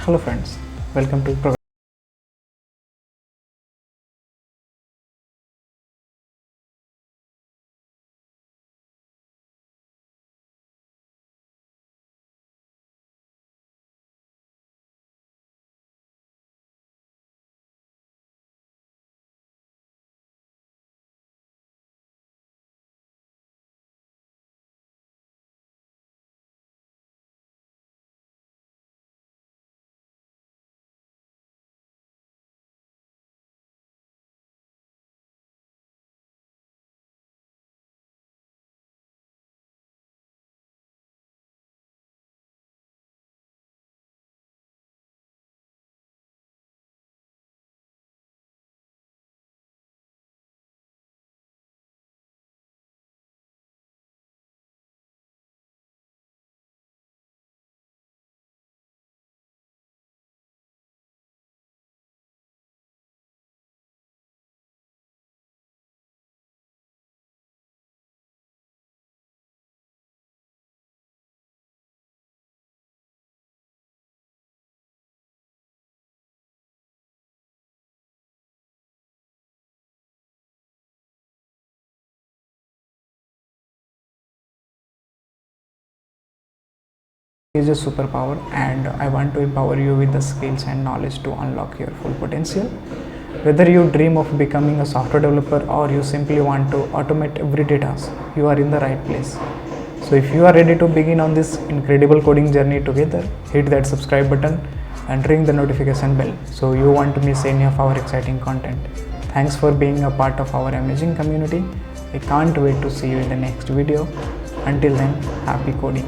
Hello friends, welcome to program. Is a superpower, and I want to empower you with the skills and knowledge to unlock your full potential. Whether you dream of becoming a software developer or you simply want to automate everyday tasks, you are in the right place. So if you are ready to begin on this incredible coding journey together, hit that subscribe button and ring the notification bell so you won't miss any of our exciting content. Thanks for being a part of our amazing community. I can't wait to see you in the next video. Until then, happy coding.